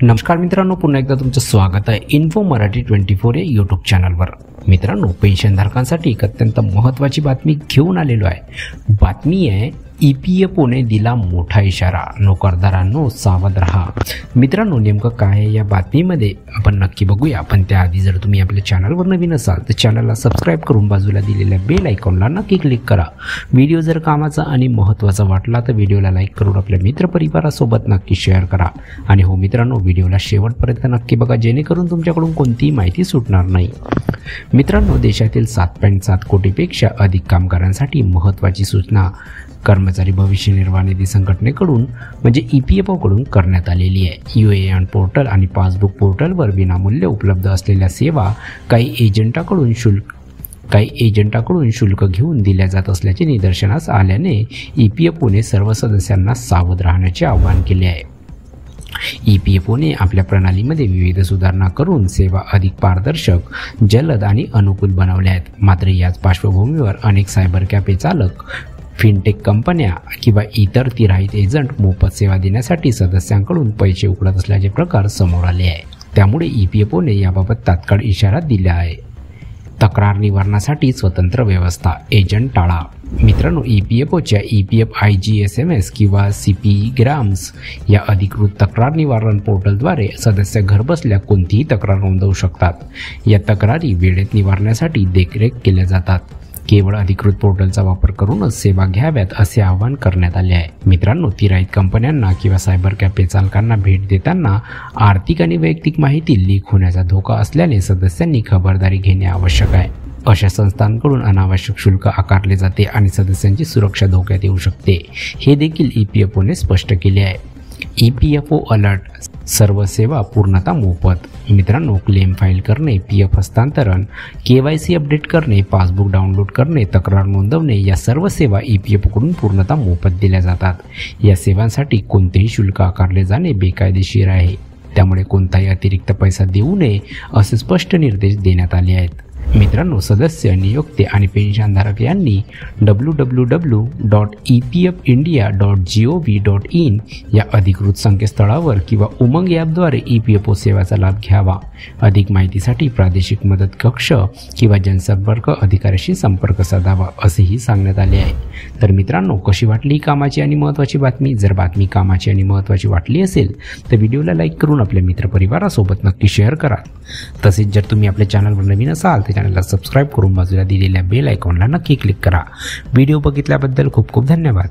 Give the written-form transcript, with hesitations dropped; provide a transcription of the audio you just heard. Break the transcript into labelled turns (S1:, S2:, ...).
S1: नमस्कार मित्रांनो, पुन्हा एकदा तुमचं स्वागत आहे इन्फो मराठी 24 या यूट्यूब चॅनलवर। मित्रांनो, पेन्शनधारकांसाठी एक अत्यंत महत्त्वाची बातमी घेऊन आलेलो आहे। बातमी आहे EPFOने दिला मोठा इशारा, नोकरदारांनो सावध रहा। मित्रांनो, नेमकं काय आहे या बातमीमध्ये आपण नक्की बघूया। पण त्याआधी जर तुम्ही आपल्या चॅनलवर नवीन असाल तर चॅनलला सबस्क्राईब करून बाजूला दिलेल्या बेल आयकॉनला नक्की क्लिक करा। व्हिडिओ जर कामाचा आणि महत्त्वाचा वाटला तर व्हिडिओला लाईक करून आपल्या मित्रपरिवारासोबत नक्की शेअर करा। आणि हो मित्रांनो, व्हिडिओला शेवटपर्यंत नक्की बघा, जेणेकरून तुमच्याकडून कोणतीही माहिती सुटणार नाही। मित्रांनो, देशातील 7.7 कोटीपेक्षा अधिक कामगारांसाठी महत्त्वाची सूचना कर्मचारी भविष्य निर्वाह निधी संघटनेकडून म्हणजे EPFOकडून करण्यात आलेली आहे। UAN पोर्टल आणि पासबुक पोर्टलवर विनामूल्य उपलब्ध असलेल्या सेवा काही एजंटाकडून शुल्क घेऊन दिल्या जात असल्याचे निदर्शनास आल्याने EPFOने सर्व सदस्यांना सावध राहण्याचे आवाहन केले आहे। EPFOने आपल्या प्रणालीमध्ये विविध सुधारणा करून सेवा अधिक पारदर्शक, जलद आणि अनुकूल बनवल्या आहेत। मात्र याच पार्श्वभूमीवर अनेक सायबर कॅफे चालक, फिनटेक कंपन्या किंवा इतर तिराहित एजंट मोफत सेवा देण्यासाठी सदस्यांकडून पैसे उकळत असल्याचे प्रकार समोर आले आहे। त्यामुळे EPFOने याबाबत तात्काळ इशारा दिला आहे। तक्रार निवारणासाठी स्वतंत्र व्यवस्था, एजंट टाळा। मित्रांनो, EPFOच्या EPF-IGSMS किंवा CP-ग्राम्स या अधिकृत तक्रार निवारण पोर्टलद्वारे सदस्य घरबसल्या कोणतीही तक्रार नोंदवू शकतात। या तक्रारी वेळेत निवारण्यासाठी देखरेख केल्या जातात। केवळ अधिकृत पोर्टलचा वापर करूनच सेवा घ्याव्यात असे आवाहन करण्यात आले आहे। मित्रांनो, तिराहित कंपन्यांना किंवा सायबर कॅफे चालकांना भेट देताना आर्थिक आणि वैयक्तिक माहिती लीक होण्याचा धोका असल्याने सदस्यांनी खबरदारी घेणे आवश्यक आहे। अशा संस्थांकडून अनावश्यक शुल्क आकारले जाते आणि सदस्यांची सुरक्षा धोक्यात येऊ शकते, हे देखील EPFOने स्पष्ट केले आहे। EPFO अलर्ट, सर्व सेवा पूर्णतः मोफत। मित्रांनो, क्लेम फाईल करणे, PF हस्तांतरण, KYC अपडेट करणे, पासबुक डाउनलोड करणे, तक्रार नोंदवणे या सर्व सेवा EPFOकडून पूर्णतः मोफत दिल्या जातात। या सेवांसाठी कोणतेही शुल्क आकारले जाणे बेकायदेशीर आहे, त्यामुळे कोणताही अतिरिक्त पैसा देऊ नये असे स्पष्ट निर्देश देण्यात आले आहेत। मित्रांनो, सदस्य, नियोक्ते आणि पेन्शनधारक यांनी www.epfindia.gov.in या अधिकृत संकेतस्थळावर किंवा उमंग ॲपद्वारे EPFO सेवाचा लाभ घ्यावा। अधिक माहितीसाठी प्रादेशिक मदत कक्ष किंवा जनसंपर्क अधिकाऱ्याशी संपर्क साधावा असेही सांगण्यात आले आहे। तर मित्रांनो, कशी वाटली कामाची आणि महत्त्वाची बातमी? जर बातमी कामाची आणि महत्त्वाची वाटली असेल तर व्हिडिओला लाईक करून आपल्या मित्रपरिवारासोबत नक्की शेअर करा। तसेच जर तुम्ही आपल्या चॅनलवर नवीन असाल तर चॅनलला सबस्क्राईब करून बाजूला दिलेल्या बेल आयकॉनला नक्की क्लिक करा। व्हिडिओ बघितल्याबद्दल खूप खूप धन्यवाद।